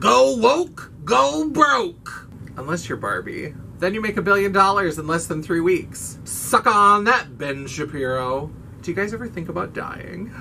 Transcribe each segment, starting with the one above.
Go woke, go broke. Unless you're Barbie. Then you make $1 billion in less than 3 weeks. Suck on that, Ben Shapiro. Do you guys ever think about dying?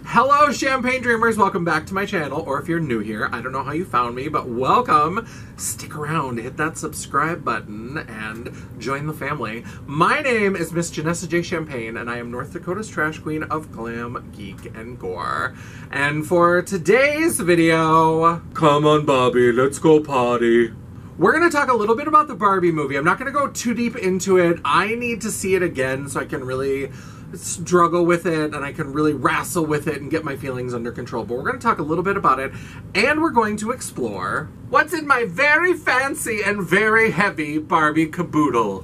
Hello, Champagne Dreamers. Welcome back to my channel. Or if you're new here, I don't know how you found me, but welcome. Stick around, hit that subscribe button, and join the family. My name is Miss Janessa J. Champagne, and I am North Dakota's trash queen of glam, geek, and gore. And for today's video, come on, Barbie, let's go party. We're going to talk a little bit about the Barbie movie. I'm not going to go too deep into it. I need to see it again so I can really struggle with it and I can really wrestle with it and get my feelings under control. But we're going to talk a little bit about it, and we're going to explore what's in my very fancy and very heavy Barbie caboodle.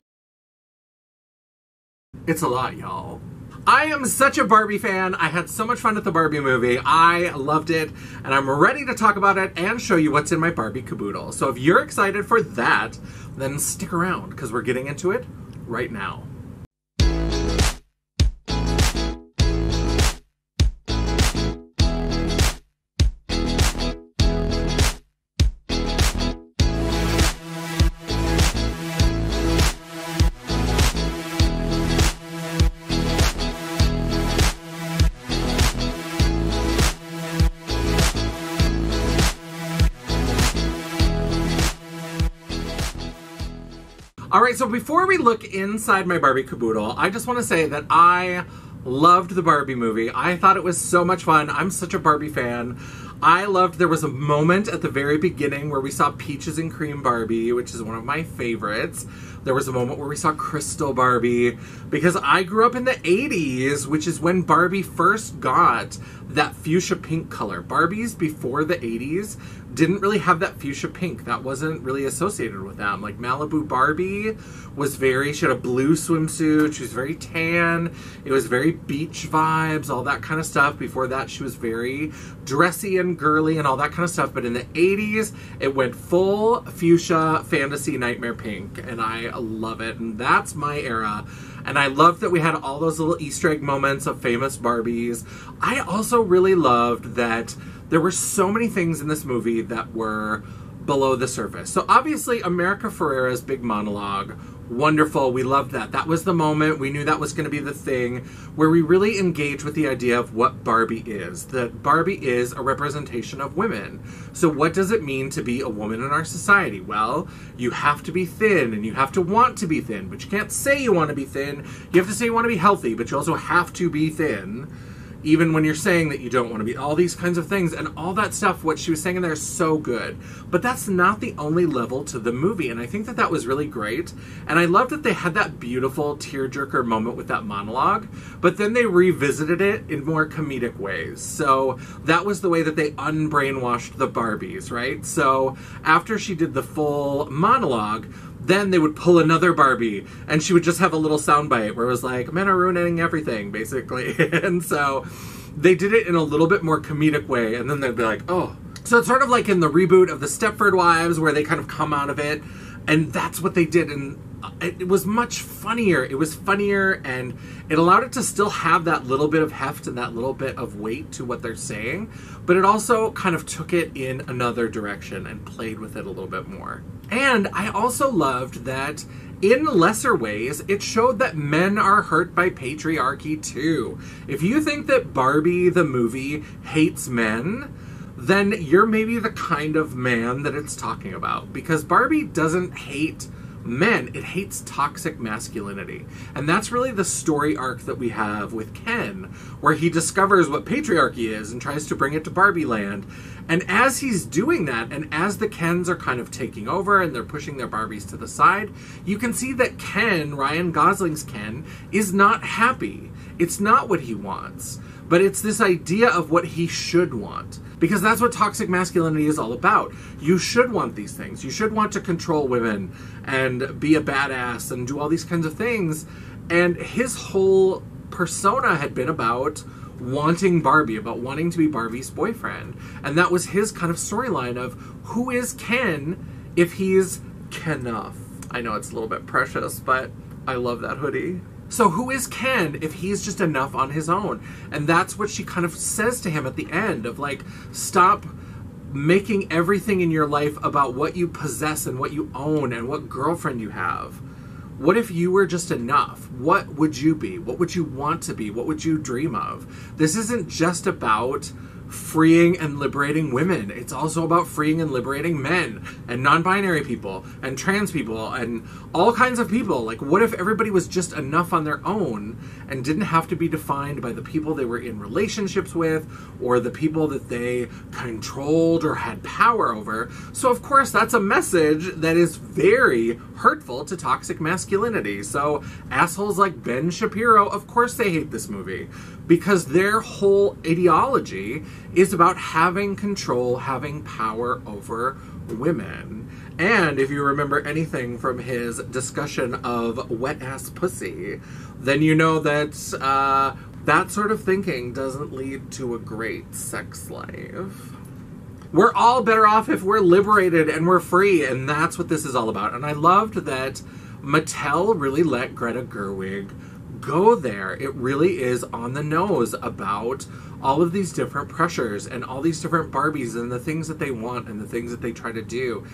It's a lot, y'all. I am such a Barbie fan. I had so much fun at the Barbie movie. I loved it, and I'm ready to talk about it and show you what's in my Barbie caboodle. So if you're excited for that, then stick around because we're getting into it right now. Alright, so before we look inside my Barbie caboodle, I just want to say that I loved the Barbie movie. I thought it was so much fun. I'm such a Barbie fan. I loved, there was a moment at the very beginning where we saw Peaches and Cream Barbie, which is one of my favorites. There was a moment where we saw Crystal Barbie, because I grew up in the 80s, which is when Barbie first got that fuchsia pink color. Barbies before the 80s didn't really have that fuchsia pink. That wasn't really associated with them. Like Malibu Barbie was she had a blue swimsuit, she was very tan, it was very beach vibes, all that kind of stuff. Before that, she was very dressy and girly and all that kind of stuff. But in the 80s, it went full fuchsia fantasy nightmare pink, and I love it. And that's my era. And I loved that we had all those little Easter egg moments of famous Barbies. I also really loved that there were so many things in this movie that were below the surface. So obviously, America Ferrera's big monologue, wonderful. We loved that. That was the moment. We knew that was going to be the thing where we really engage with the idea of what Barbie is. That Barbie is a representation of women. So what does it mean to be a woman in our society? Well, you have to be thin and you have to want to be thin, but you can't say you want to be thin. You have to say you want to be healthy, but you also have to be thin. Even when you're saying that you don't want to be, all these kinds of things and all that stuff, what she was saying in there is so good. But that's not the only level to the movie, and I think that that was really great. And I love that they had that beautiful tearjerker moment with that monologue, but then they revisited it in more comedic ways. So that was the way that they unbrainwashed the Barbies, right? So after she did the full monologue, then they would pull another Barbie, and she would just have a little soundbite where it was like, men are ruining everything, basically. And so they did it in a little bit more comedic way, and then they'd be like, oh. So it's sort of like in the reboot of the Stepford Wives, where they kind of come out of it, and that's what they did, and it was much funnier. It was funnier, and it allowed it to still have that little bit of heft and that little bit of weight to what they're saying, but it also kind of took it in another direction and played with it a little bit more. And I also loved that in lesser ways, it showed that men are hurt by patriarchy too. If you think that Barbie the movie hates men, then you're maybe the kind of man that it's talking about, because Barbie doesn't hate men, it hates toxic masculinity. And that's really the story arc that we have with Ken, where he discovers what patriarchy is and tries to bring it to Barbieland. And as he's doing that, and as the Kens are kind of taking over and they're pushing their Barbies to the side, you can see that Ken, Ryan Gosling's Ken, is not happy. It's not what he wants, but it's this idea of what he should want. Because that's what toxic masculinity is all about. You should want these things. You should want to control women and be a badass and do all these kinds of things. And his whole persona had been about wanting Barbie, about wanting to be Barbie's boyfriend. And that was his kind of storyline of who is Ken if he's Kenough. I know it's a little bit precious, but I love that hoodie. So who is Ken if he's just enough on his own? And that's what she kind of says to him at the end of like, stop making everything in your life about what you possess and what you own and what girlfriend you have. What if you were just enough? What would you be? What would you want to be? What would you dream of? This isn't just about freeing and liberating women. It's also about freeing and liberating men and non-binary people and trans people and all kinds of people. Like, what if everybody was just enough on their own and didn't have to be defined by the people they were in relationships with or the people that they controlled or had power over? So of course that's a message that is very hurtful to toxic masculinity. So assholes like Ben Shapiro, of course they hate this movie, because their whole ideology is about having control, having power over women. And if you remember anything from his discussion of wet-ass pussy, then you know that that sort of thinking doesn't lead to a great sex life. We're all better off if we're liberated and we're free, and that's what this is all about. And I loved that Mattel really let Greta Gerwig go there. It really is on the nose about all of these different pressures and all these different Barbies and the things that they want and the things that they try to do.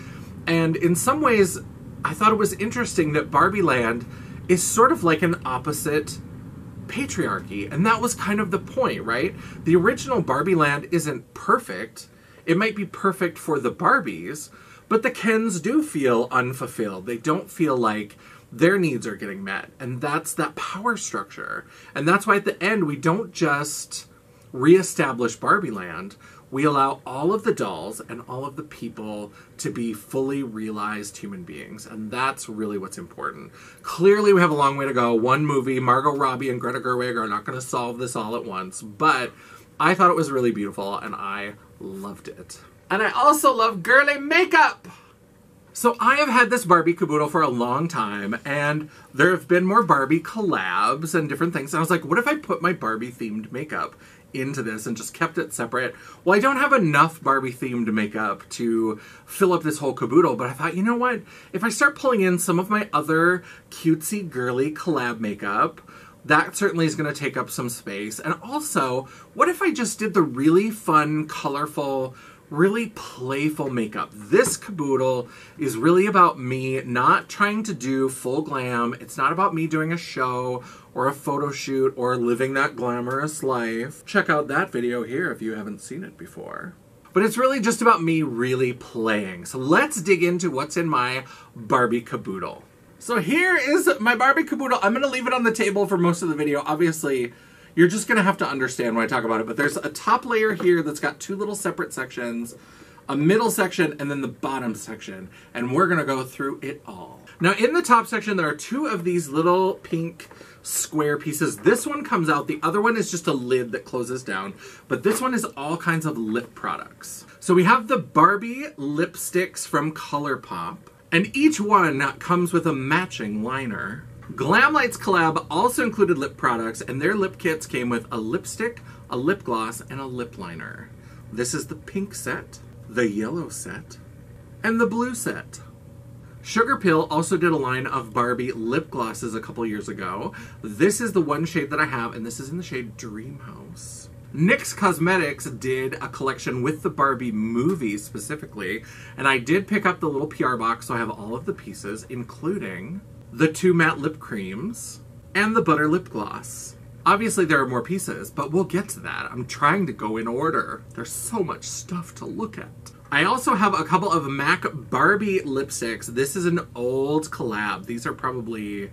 And in some ways, I thought it was interesting that Barbieland is sort of like an opposite patriarchy. And that was kind of the point, right? The original Barbieland isn't perfect. It might be perfect for the Barbies, but the Kens do feel unfulfilled. They don't feel like their needs are getting met. And that's that power structure. And that's why at the end, we don't just reestablish Barbieland. We allow all of the dolls and all of the people to be fully realized human beings. And that's really what's important. Clearly, we have a long way to go. One movie, Margot Robbie and Greta Gerwig are not going to solve this all at once. But I thought it was really beautiful and I loved it. And I also love girly makeup! So I have had this Barbie Caboodle for a long time, and there have been more Barbie collabs and different things. And I was like, what if I put my Barbie-themed makeup into this and just kept it separate? Well, I don't have enough Barbie-themed makeup to fill up this whole caboodle, but I thought, you know what? If I start pulling in some of my other cutesy, girly collab makeup, that certainly is going to take up some space. And also, what if I just did the really fun, colorful, really playful makeup? This caboodle is really about me not trying to do full glam. It's not about me doing a show or a photo shoot or living that glamorous life. Check out that video here if you haven't seen it before. But it's really just about me really playing. So let's dig into what's in my Barbie caboodle. So here is my Barbie caboodle. I'm going to leave it on the table for most of the video. Obviously, you're just going to have to understand when I talk about it, but there's a top layer here that's got two little separate sections, a middle section, and then the bottom section, and we're going to go through it all. Now, in the top section, there are two of these little pink square pieces. This one comes out, the other one is just a lid that closes down, but this one is all kinds of lip products. So we have the Barbie lipsticks from ColourPop, and each one comes with a matching liner. Glamlight's collab also included lip products, and their lip kits came with a lipstick, a lip gloss, and a lip liner. This is the pink set, the yellow set, and the blue set. Sugar Pill also did a line of Barbie lip glosses a couple years ago. This is the one shade that I have, and this is in the shade Dreamhouse. NYX Cosmetics did a collection with the Barbie movie specifically, and I did pick up the little PR box, so I have all of the pieces, including the two matte lip creams, and the butter lip gloss. Obviously there are more pieces, but we'll get to that. I'm trying to go in order. There's so much stuff to look at. I also have a couple of MAC Barbie lipsticks. This is an old collab. These are probably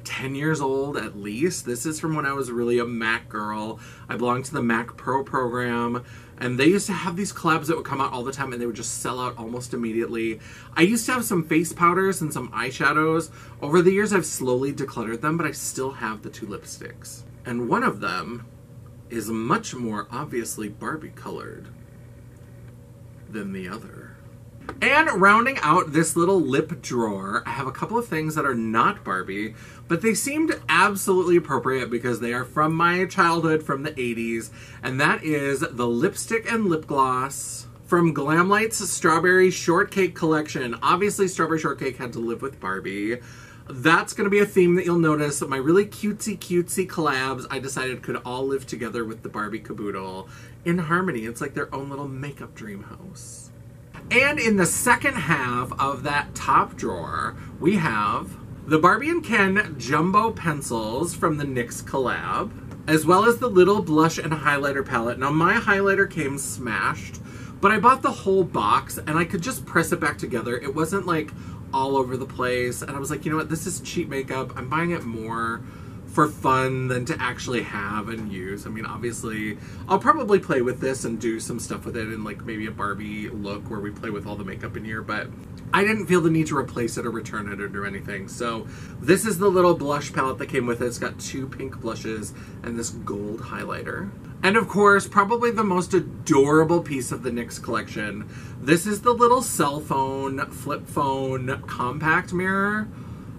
10 years old at least. This is from when I was really a MAC girl. I belonged to the MAC Pro program, and they used to have these collabs that would come out all the time and they would just sell out almost immediately. I used to have some face powders and some eyeshadows. Over the years I've slowly decluttered them, but I still have the two lipsticks. And one of them is much more obviously Barbie colored than the other. And rounding out this little lip drawer, I have a couple of things that are not Barbie, but they seemed absolutely appropriate because they are from my childhood, from the 80s, and that is the lipstick and lip gloss from Glamlight's Strawberry Shortcake collection. Obviously, Strawberry Shortcake had to live with Barbie. That's going to be a theme that you'll notice. My really cutesy collabs, I decided could all live together with the Barbie Caboodle in harmony. It's like their own little makeup dream house. And in the second half of that top drawer, we have the Barbie and Ken Jumbo Pencils from the NYX collab, as well as the little blush and highlighter palette. Now, my highlighter came smashed, but I bought the whole box and I could just press it back together. It wasn't like all over the place. And I was like, you know what? This is cheap makeup. I'm buying it more for fun than to actually have and use. I mean, obviously, I'll probably play with this and do some stuff with it in like maybe a Barbie look where we play with all the makeup in here, but I didn't feel the need to replace it or return it or do anything. So this is the little blush palette that came with it. It's got 2 pink blushes and this gold highlighter. And of course, probably the most adorable piece of the NYX collection. This is the little cell phone, flip phone, compact mirror.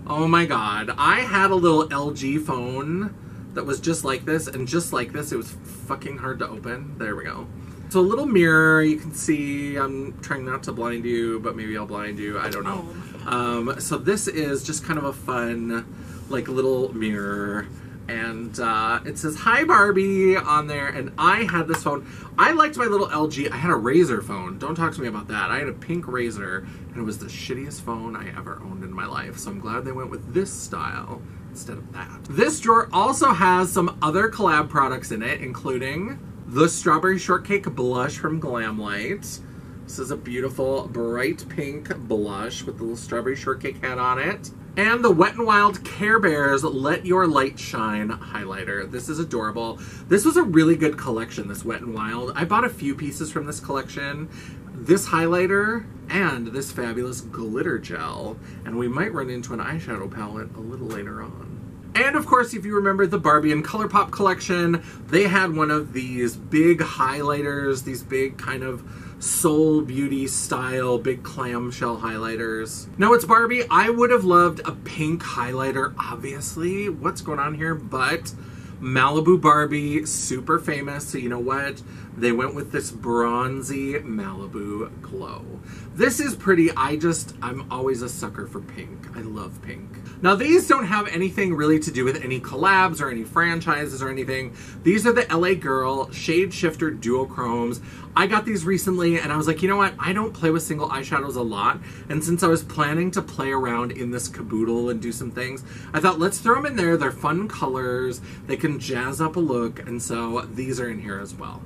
Oh my god. I had a little LG phone that was just like this, and just like this, it was fucking hard to open. There we go. So a little mirror, you can see, I'm trying not to blind you, but maybe I'll blind you, I don't know. So this is just kind of a fun, like, little mirror. And it says, "Hi Barbie" on there, and I had this phone. I liked my little LG. I had a Razr phone. Don't talk to me about that. I had a pink Razr, and it was the shittiest phone I ever owned in my life. So I'm glad they went with this style instead of that. This drawer also has some other collab products in it, including the Strawberry Shortcake Blush from Glamlight. This is a beautiful bright pink blush with the little Strawberry Shortcake hat on it. And the Wet n Wild Care Bears Let Your Light Shine highlighter. This is adorable. This was a really good collection, this Wet n Wild. I bought a few pieces from this collection. This highlighter and this fabulous glitter gel. And we might run into an eyeshadow palette a little later on. And of course, if you remember the Barbie and ColourPop collection, they had one of these big highlighters, these big kind of Soul Beauty style big clamshell highlighters. Now it's Barbie. I would have loved a pink highlighter, obviously. What's going on here? But Malibu Barbie, super famous, so you know what? They went with this bronzy Malibu glow. This is pretty. I'm always a sucker for pink. I love pink. Now these don't have anything really to do with any collabs or any franchises or anything. These are the LA Girl Shade Shifter Duochromes. I got these recently and I was like, you know what? I don't play with single eyeshadows a lot. And since I was planning to play around in this caboodle and do some things, I thought let's throw them in there. They're fun colors. They can jazz up a look. And so these are in here as well.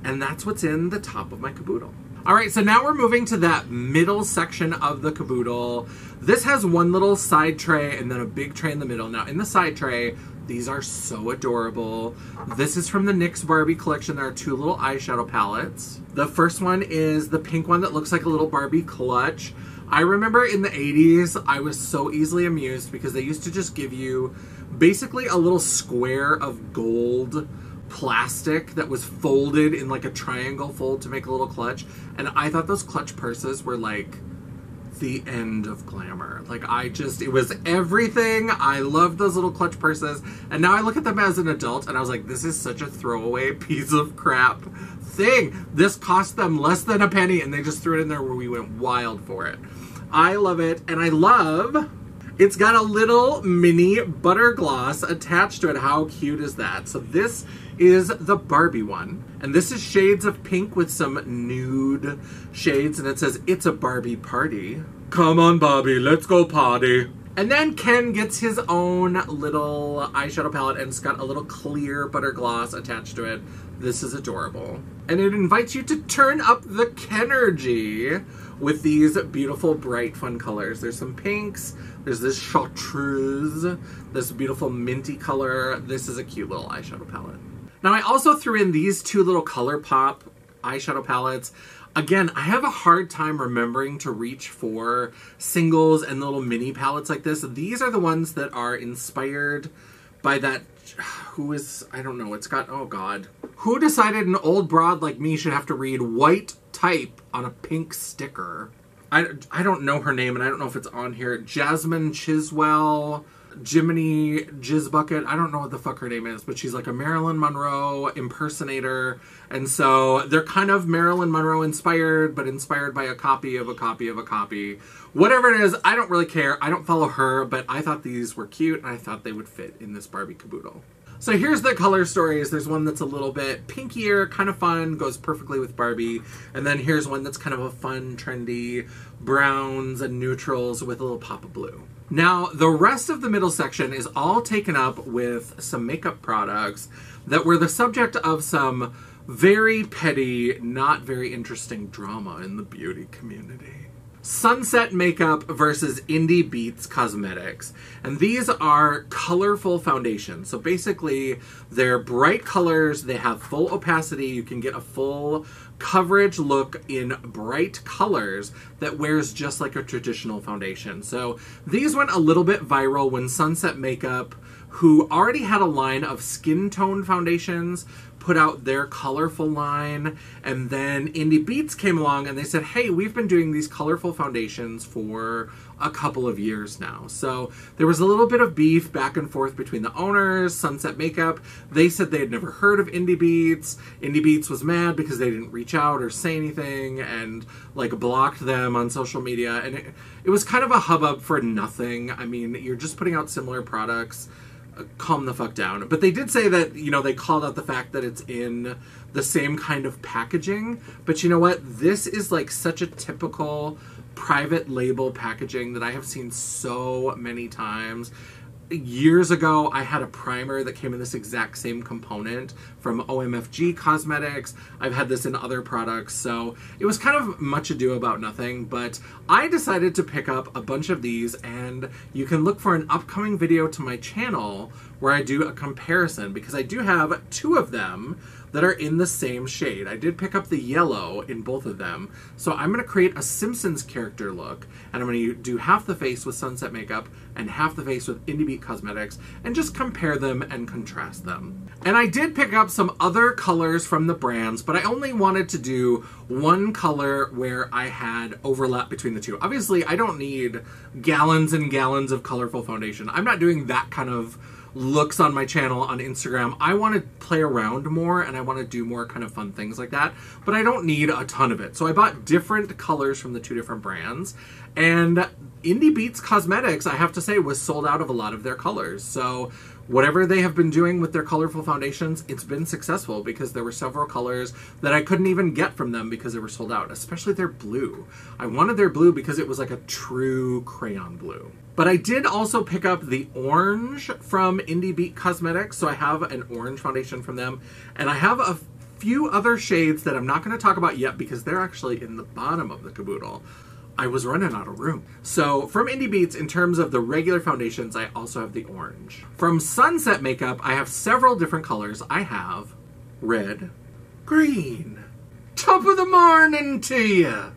And that's what's in the top of my caboodle. All right, so now we're moving to that middle section of the caboodle. This has one little side tray and then a big tray in the middle. Now in the side tray, these are so adorable. This is from the NYX Barbie collection. There are 2 little eyeshadow palettes. The first one is the pink one that looks like a little Barbie clutch. I remember in the 80s, I was so easily amused because they used to just give you basically a little square of gold plastic that was folded in like a triangle fold to make a little clutch. And I thought those clutch purses were like the end of glamour. Like it was everything. I loved those little clutch purses. And now I look at them as an adult and I was like, this is such a throwaway piece of crap thing. This cost them less than a penny and they just threw it in there where we went wild for it. I love it. And I love it's got a little mini butter gloss attached to it. How cute is that? So this is the Barbie one. And this is shades of pink with some nude shades. And it says, "It's a Barbie party. Come on, Barbie, let's go party." And then Ken gets his own little eyeshadow palette and it's got a little clear butter gloss attached to it. This is adorable. And it invites you to turn up the Kenergy with these beautiful, bright, fun colors. There's some pinks. There's this chartreuse, this beautiful minty color. This is a cute little eyeshadow palette. Now I also threw in these 2 little ColourPop eyeshadow palettes. Again, I have a hard time remembering to reach for singles and little mini palettes like this. These are the ones that are inspired by that, I don't know, it's got, oh God. Who decided an old broad like me should have to read white type on a pink sticker? I don't know her name and I don't know if it's on here. Jasmine Chiswell, Jiminy Jizzbucket. I don't know what the fuck her name is, but she's like a Marilyn Monroe impersonator. And so they're kind of Marilyn Monroe inspired, but inspired by a copy of a copy of a copy. Whatever it is, I don't really care. I don't follow her, but I thought these were cute and I thought they would fit in this Barbie Caboodle. So here's the color stories. There's one that's a little bit pinkier, kind of fun, goes perfectly with Barbie. And then here's one that's kind of a fun, trendy browns and neutrals with a little pop of blue. Now, the rest of the middle section is all taken up with some makeup products that were the subject of some very petty, not very interesting drama in the beauty community. Sunset Makeup versus Indie Beats Cosmetics. And these are colorful foundations. So basically, they're bright colors, they have full opacity, you can get a full coverage look in bright colors that wears just like a traditional foundation. So these went a little bit viral when Sunset Makeup, who already had a line of skin tone foundations, put out their colorful line, and then Indie Beats came along and they said, hey, we've been doing these colorful foundations for a couple of years now. So there was a little bit of beef back and forth between the owners. Sunset Makeup, they said they had never heard of Indie Beats. Indie Beats was mad because they didn't reach out or say anything and like blocked them on social media. And it was kind of a hubbub for nothing. I mean, you're just putting out similar products. Calm the fuck down. But they did say that, you know, they called out the fact that it's in the same kind of packaging. But you know what? This is like such a typical private label packaging that I have seen so many times. Years ago, I had a primer that came in this exact same component from OMFG Cosmetics. I've had this in other products, so it was kind of much ado about nothing, but I decided to pick up a bunch of these, and you can look for an upcoming video to my channel where I do a comparison, because I do have two of them that are in the same shade. I did pick up the yellow in both of them, so I'm going to create a Simpsons character look, and I'm going to do half the face with Sunset Makeup and half the face with Indie Beat Cosmetics, and just compare them and contrast them. And I did pick up some other colors from the brands, but I only wanted to do one color where I had overlap between the two. Obviously, I don't need gallons and gallons of colorful foundation. I'm not doing that kind of looks on my channel on Instagram. I want to play around more and I want to do more kind of fun things like that, but I don't need a ton of it. So I bought different colors from the two different brands, and Indie Beats Cosmetics, I have to say, was sold out of a lot of their colors. So whatever they have been doing with their colorful foundations, it's been successful, because there were several colors that I couldn't even get from them because they were sold out, especially their blue. I wanted their blue because it was like a true crayon blue. But I did also pick up the orange from Indie Beat Cosmetics, so I have an orange foundation from them, and I have a few other shades that I'm not going to talk about yet because they're actually in the bottom of the caboodle. I was running out of room. So from Indie Beats, in terms of the regular foundations, I also have the orange. From Sunset Makeup, I have several different colors. I have red, green, top of the morning to ya,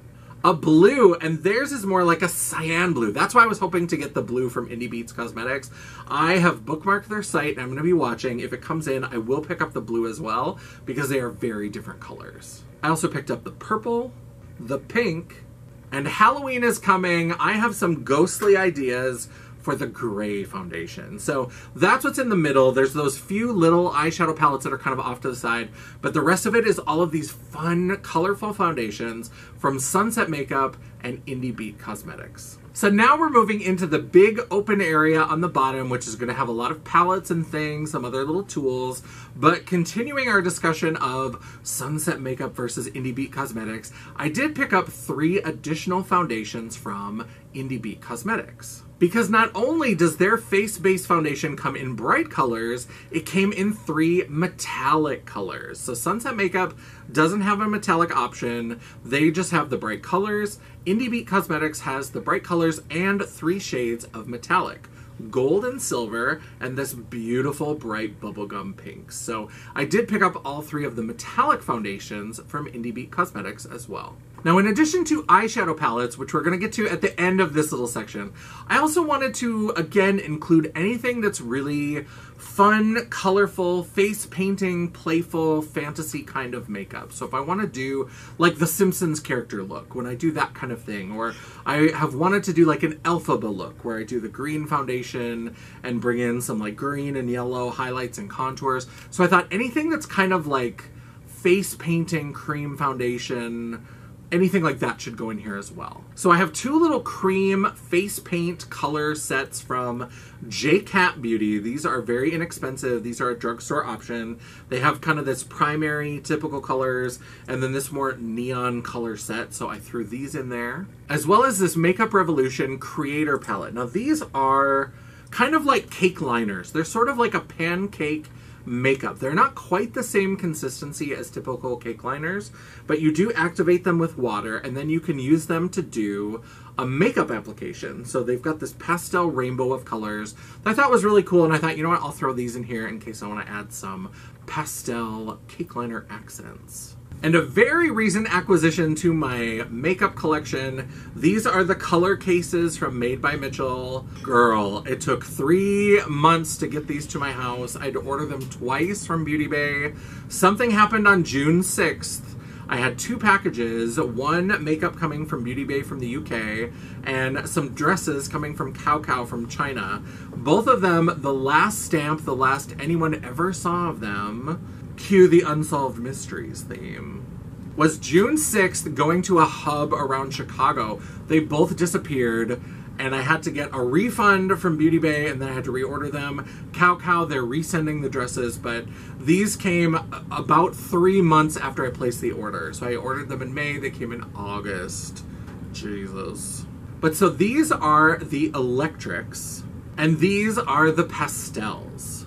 a blue, and theirs is more like a cyan blue. That's why I was hoping to get the blue from Indie Beats Cosmetics. I have bookmarked their site and I'm going to be watching. If it comes in, I will pick up the blue as well, because they are very different colors. I also picked up the purple, the pink, and Halloween is coming. I have some ghostly ideas for the gray foundation. So that's what's in the middle. There's those few little eyeshadow palettes that are kind of off to the side, but the rest of it is all of these fun, colorful foundations from Sunset Makeup and Indie Beat Cosmetics. So now we're moving into the big open area on the bottom, which is going to have a lot of palettes and things, some other little tools. But continuing our discussion of Sunset Makeup versus Indie Beat Cosmetics, I did pick up 3 additional foundations from Indie Beat Cosmetics. Because not only does their face-based foundation come in bright colors, it came in 3 metallic colors. So Sunset Makeup doesn't have a metallic option. They just have the bright colors. Indie Beat Cosmetics has the bright colors and 3 shades of metallic: gold and silver, and this beautiful bright bubblegum pink. So I did pick up all 3 of the metallic foundations from Indie Beat Cosmetics as well. Now, in addition to eyeshadow palettes, which we're going to get to at the end of this little section, I also wanted to, again, include anything that's really fun, colorful, face painting, playful, fantasy kind of makeup. So if I want to do like the Simpsons character look, when I do that kind of thing, or I have wanted to do like an Elphaba look, where I do the green foundation and bring in some like green and yellow highlights and contours. So I thought anything that's kind of like face painting, cream foundation, anything like that should go in here as well. So I have two little cream face paint color sets from Jaye Beauty. These are very inexpensive. These are a drugstore option. They have kind of this primary typical colors and then this more neon color set. So I threw these in there. As well as this Makeup Revolution Creator Palette. Now these are kind of like cake liners. They're sort of like a pancake makeup. They're not quite the same consistency as typical cake liners, but you do activate them with water and then you can use them to do a makeup application. So they've got this pastel rainbow of colors that I thought was really cool, and I thought, you know what, I'll throw these in here in case I want to add some pastel cake liner accents. And a very recent acquisition to my makeup collection, these are the color cases from Made by Mitchell. Girl, it took 3 months to get these to my house. I had to order them twice from Beauty Bay. Something happened on June 6th. I had 2 packages, one makeup coming from Beauty Bay from the UK, and some dresses coming from XOXO from China. Both of them, the last stamp, the last anyone ever saw of them, cue the Unsolved Mysteries theme, was June 6th going to a hub around Chicago. They both disappeared, and I had to get a refund from Beauty Bay, and then I had to reorder them. XOXO, they're resending the dresses, but these came about 3 months after I placed the order. So I ordered them in May, they came in August. Jesus. But so these are the electrics, and these are the pastels.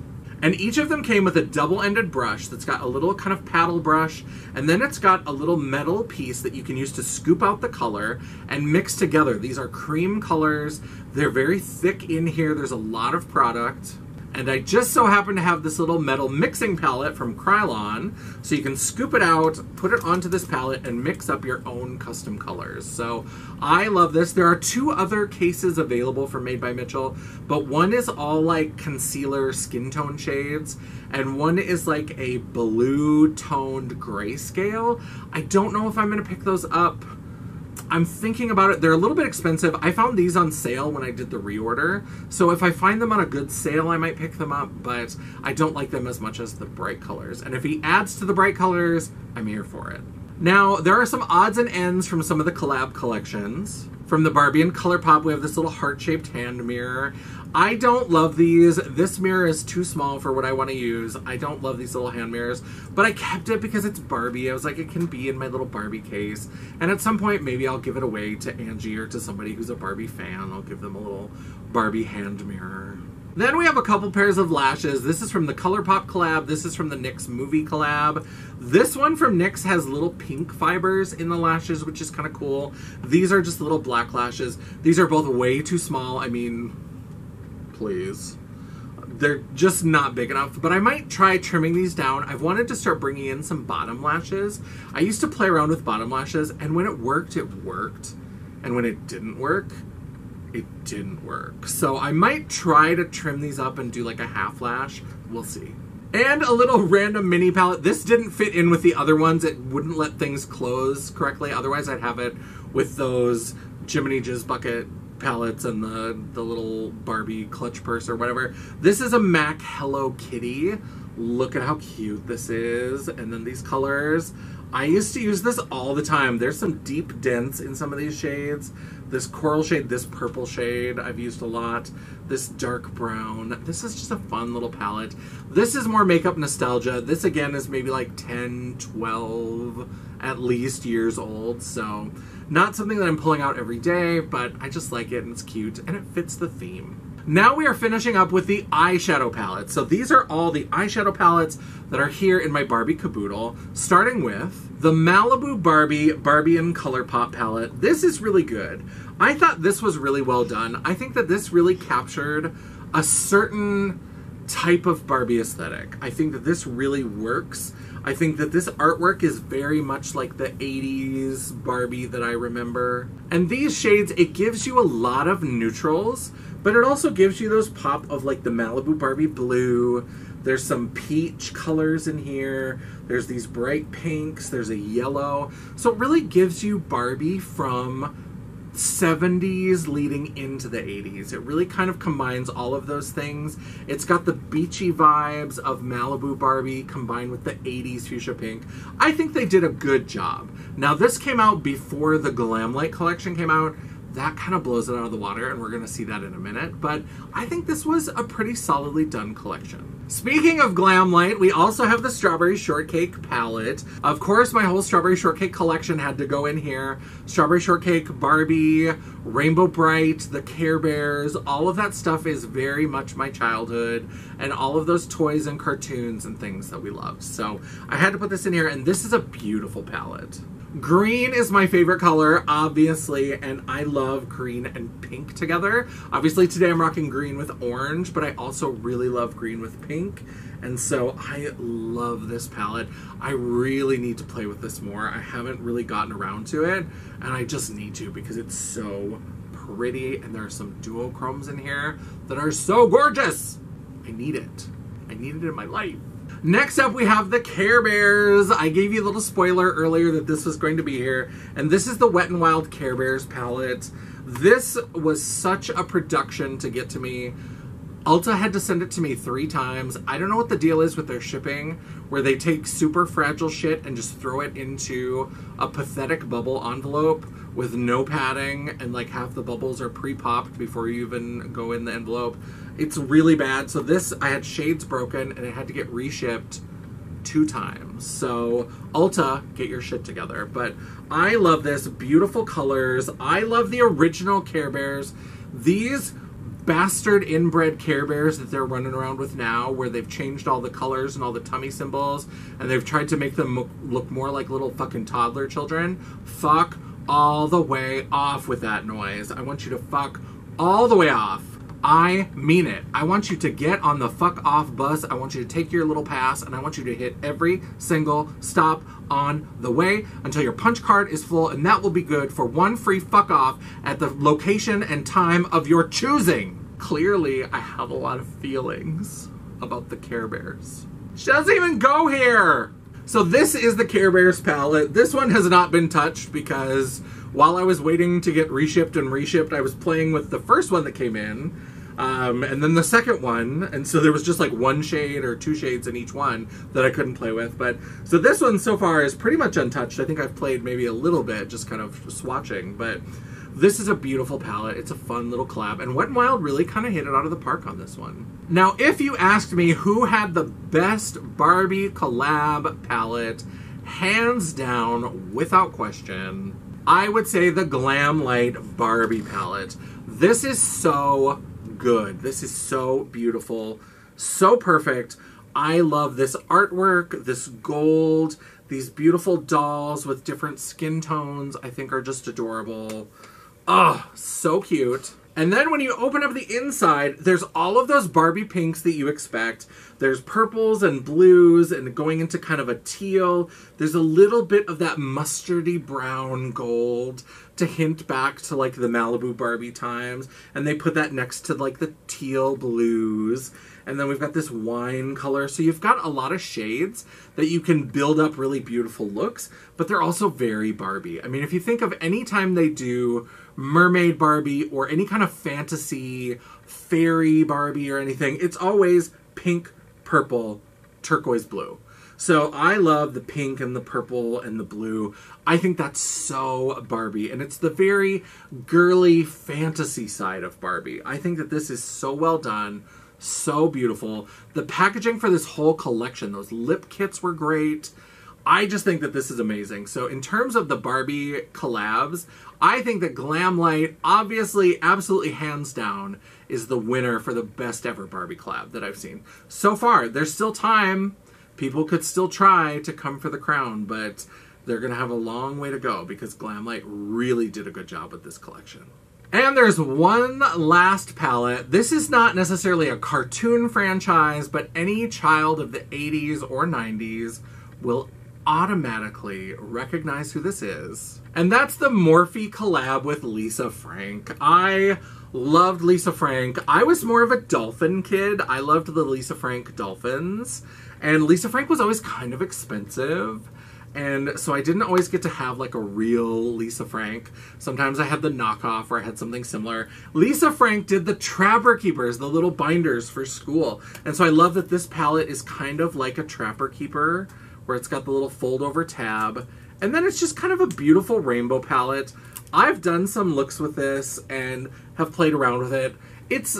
And each of them came with a double-ended brush that's got a little kind of paddle brush, and then it's got a little metal piece that you can use to scoop out the color and mix together. These are cream colors. They're very thick in here. There's a lot of product. And I just so happen to have this little metal mixing palette from Krylon, so you can scoop it out, put it onto this palette, and mix up your own custom colors. So I love this. There are 2 other cases available from Made by Mitchell, but one is all like concealer skin tone shades, and one is like a blue toned grayscale. I don't know if I'm gonna pick those up. I'm thinking about it. They're a little bit expensive. I found these on sale when I did the reorder, so if I find them on a good sale, I might pick them up, but I don't like them as much as the bright colors. And if he adds to the bright colors, I'm here for it. Now, there are some odds and ends from some of the collab collections. From the Barbie and ColourPop, we have this little heart-shaped hand mirror. I don't love these. This mirror is too small for what I want to use. I don't love these little hand mirrors, but I kept it because it's Barbie. I was like, it can be in my little Barbie case. And at some point, maybe I'll give it away to Angie or to somebody who's a Barbie fan. I'll give them a little Barbie hand mirror. Then we have a couple pairs of lashes. This is from the ColourPop collab. This is from the NYX movie collab. This one from NYX has little pink fibers in the lashes, which is kind of cool. These are just little black lashes. These are both way too small. I mean, please. They're just not big enough, but I might try trimming these down. I've wanted to start bringing in some bottom lashes. I used to play around with bottom lashes, and when it worked, it worked. And when it didn't work, it didn't work. So I might try to trim these up and do like a half lash. We'll see. And a little random mini palette. This didn't fit in with the other ones. It wouldn't let things close correctly. Otherwise, I'd have it with those Jiminy Jizz Bucket palettes and the little Barbie clutch purse or whatever. This is a MAC Hello Kitty. Look at how cute this is. And then these colors. I used to use this all the time. There's some deep dents in some of these shades. This coral shade, this purple shade I've used a lot. This dark brown. This is just a fun little palette. This is more makeup nostalgia. This again is maybe like 10, 12 at least years old. So not something that I'm pulling out every day, but I just like it and it's cute and it fits the theme. Now we are finishing up with the eyeshadow palettes. So these are all the eyeshadow palettes that are here in my Barbie Caboodle, starting with the Malibu Barbie and ColourPop palette. This is really good. I thought this was really well done. I think that this really captured a certain type of Barbie aesthetic. I think that this really works. I think that this artwork is very much like the 80s Barbie that I remember. And these shades, it gives you a lot of neutrals, but it also gives you those pop of like the Malibu Barbie blue. There's some peach colors in here. There's these bright pinks. There's a yellow. So it really gives you Barbie from 70s leading into the 80s. It really kind of combines all of those things. It's got the beachy vibes of Malibu Barbie combined with the 80s fuchsia pink. I think they did a good job. Now this came out before the Glamlight collection came out. That kind of blows it out of the water, and we're going to see that in a minute. But I think this was a pretty solidly done collection. Speaking of Glamlight, we also have the Strawberry Shortcake palette. Of course, my whole Strawberry Shortcake collection had to go in here. Strawberry Shortcake, Barbie, Rainbow Bright, the Care Bears, all of that stuff is very much my childhood, and all of those toys and cartoons and things that we loved. So I had to put this in here, and this is a beautiful palette. Green is my favorite color, obviously, and I love green and pink together. Obviously, today I'm rocking green with orange, but I also really love green with pink, and so I love this palette. I really need to play with this more. I haven't really gotten around to it, and I just need to because it's so pretty, and there are some duochromes in here that are so gorgeous. I need it. I need it in my life. Next up, we have the Care Bears. I gave you a little spoiler earlier that this was going to be here, and this is the Wet n Wild Care Bears palette. This was such a production to get to me. Ulta had to send it to me 3 times. I don't know what the deal is with their shipping, where they take super fragile shit and just throw it into a pathetic bubble envelope with no padding, and like half the bubbles are pre-popped before you even go in the envelope. It's really bad. So this, I had shades broken and it had to get reshipped 2 times. So Ulta, get your shit together. But I love this. Beautiful colors. I love the original Care Bears. These bastard inbred Care Bears that they're running around with now, where they've changed all the colors and all the tummy symbols, and they've tried to make them look more like little fucking toddler children. Fuck all the way off with that noise. I want you to fuck all the way off. I mean it. I want you to get on the fuck off bus. I want you to take your little pass, and I want you to hit every single stop on the way until your punch card is full, and that will be good for 1 free fuck off at the location and time of your choosing. Clearly, I have a lot of feelings about the Care Bears. She doesn't even go here. So this is the Care Bears palette. This one has not been touched because while I was waiting to get reshipped and reshipped, I was playing with the first one that came in, and then the second one, and so there was just like 1 shade or 2 shades in each one that I couldn't play with. But so this one so far is pretty much untouched. I think I've played maybe a little bit, just kind of swatching, but this is a beautiful palette. It's a fun little collab, and Wet n Wild really kind of hit it out of the park on this one. Now, if you asked me who had the best Barbie collab palette, hands down, without question, I would say the Glamlight Barbie palette. This is so good. This is so beautiful, so perfect. I love this artwork, this gold, these beautiful dolls with different skin tones I think are just adorable. Oh, so cute. And then when you open up the inside, there's all of those Barbie pinks that you expect. There's purples and blues and going into kind of a teal. There's a little bit of that mustardy brown gold to hint back to like the Malibu Barbie times. And they put that next to like the teal blues. And then we've got this wine color. So you've got a lot of shades that you can build up really beautiful looks, but they're also very Barbie. I mean, if you think of any time they do mermaid Barbie or any kind of fantasy fairy Barbie or anything, it's always pink, purple, turquoise blue. So I love the pink and the purple and the blue. I think that's so Barbie, and it's the very girly fantasy side of Barbie. I think that this is so well done, so beautiful. The packaging for this whole collection, those lip kits were great. I just think that this is amazing. So in terms of the Barbie collabs, I think that Glamlight, obviously, absolutely hands down, is the winner for the best ever Barbie collab that I've seen. So far, there's still time. People could still try to come for the crown, but they're going to have a long way to go because Glamlight really did a good job with this collection. And there's one last palette. This is not necessarily a cartoon franchise, but any child of the 80s or 90s will automatically recognize who this is. And that's the Morphe collab with Lisa Frank. I loved Lisa Frank. I was more of a dolphin kid. I loved the Lisa Frank dolphins. And Lisa Frank was always kind of expensive. And so I didn't always get to have like a real Lisa Frank. Sometimes I had the knockoff or I had something similar. Lisa Frank did the Trapper Keepers, the little binders for school. And so I love that this palette is kind of like a Trapper Keeper, where it's got the little fold over tab. And then it's just kind of a beautiful rainbow palette. I've done some looks with this and have played around with it. It's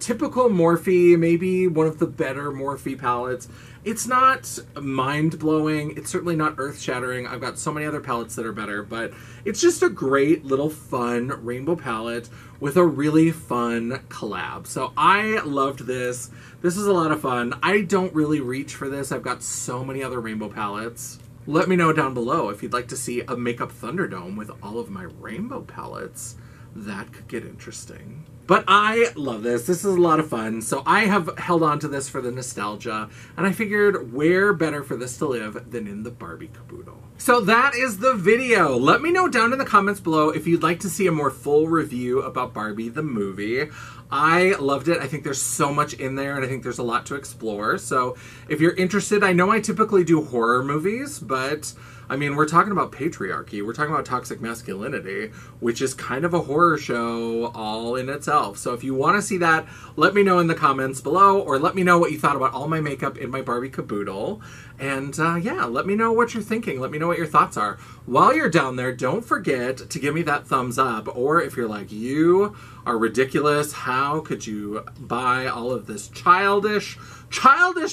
typical Morphe, maybe one of the better Morphe palettes. It's not mind-blowing. It's certainly not earth-shattering. I've got so many other palettes that are better, but it's just a great little fun rainbow palette with a really fun collab. So I loved this. This is a lot of fun. I don't really reach for this. I've got so many other rainbow palettes. Let me know down below if you'd like to see a Makeup Thunderdome with all of my rainbow palettes. That could get interesting. But I love this. This is a lot of fun. So I have held on to this for the nostalgia, and I figured where better for this to live than in the Barbie Caboodle. So that is the video. Let me know down in the comments below if you'd like to see a more full review about Barbie the movie. I loved it. I think there's so much in there, and I think there's a lot to explore. So if you're interested, I know I typically do horror movies, but I mean, we're talking about patriarchy. We're talking about toxic masculinity, which is kind of a horror show all in itself. So if you want to see that, let me know in the comments below, or let me know what you thought about all my makeup in my Barbie Caboodle. And yeah, let me know what you're thinking. Let me know what your thoughts are. While you're down there, don't forget to give me that thumbs up. Or if you're like, you are ridiculous, how could you buy all of this childish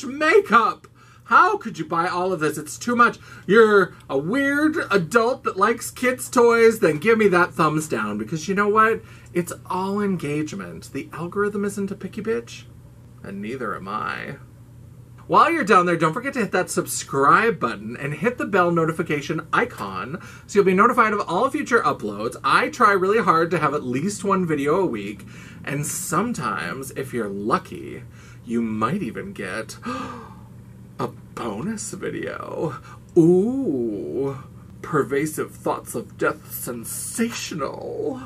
makeup? How could you buy all of this? It's too much. You're a weird adult that likes kids' toys. Then give me that thumbs down, because you know what? It's all engagement. The algorithm isn't a picky bitch, and neither am I. While you're down there, don't forget to hit that subscribe button and hit the bell notification icon so you'll be notified of all future uploads. I try really hard to have at least one video a week, and sometimes, if you're lucky, you might even get a bonus video. Ooh, pervasive thoughts of death sensational.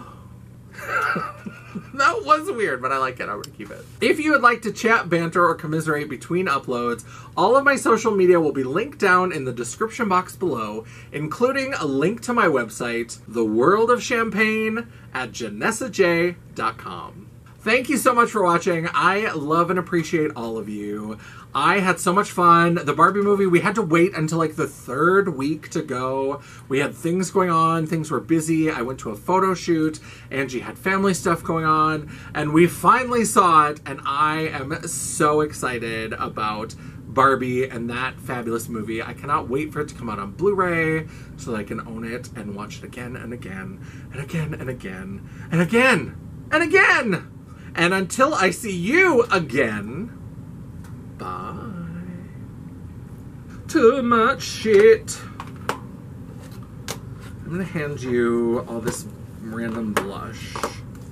That was weird, but I like it. I'm gonna keep it. If you would like to chat, banter, or commiserate between uploads, all of my social media will be linked down in the description box below, including a link to my website, The World of Champagne at JanessaJ.com. Thank you so much for watching. I love and appreciate all of you. I had so much fun. The Barbie movie, we had to wait until like the 3rd week to go. We had things going on. Things were busy. I went to a photo shoot. Angie had family stuff going on. And we finally saw it. And I am so excited about Barbie and that fabulous movie. I cannot wait for it to come out on Blu-ray so that I can own it and watch it again and again and again and again and again and again. And until I see you again, bye. Too much shit. I'm gonna hand you all this random blush.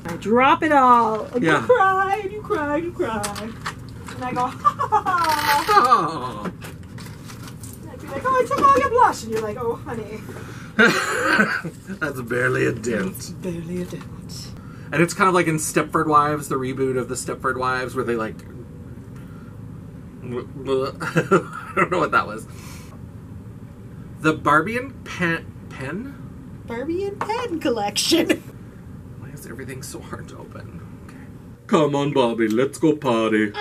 I drop it all. And yeah. You cry, and you cry, and you cry. And I go, ha ha ha ha. Oh. And I'd be like, oh, I took all your blush. And you're like, oh, honey. That's barely a dent. It's barely a dent. And it's kind of like in Stepford Wives, the reboot of the Stepford Wives, where they like... I don't know what that was. The Barbie and Pen? Barbie and Pen collection. Why is everything so hard to open? Okay. Come on, Barbie, let's go party.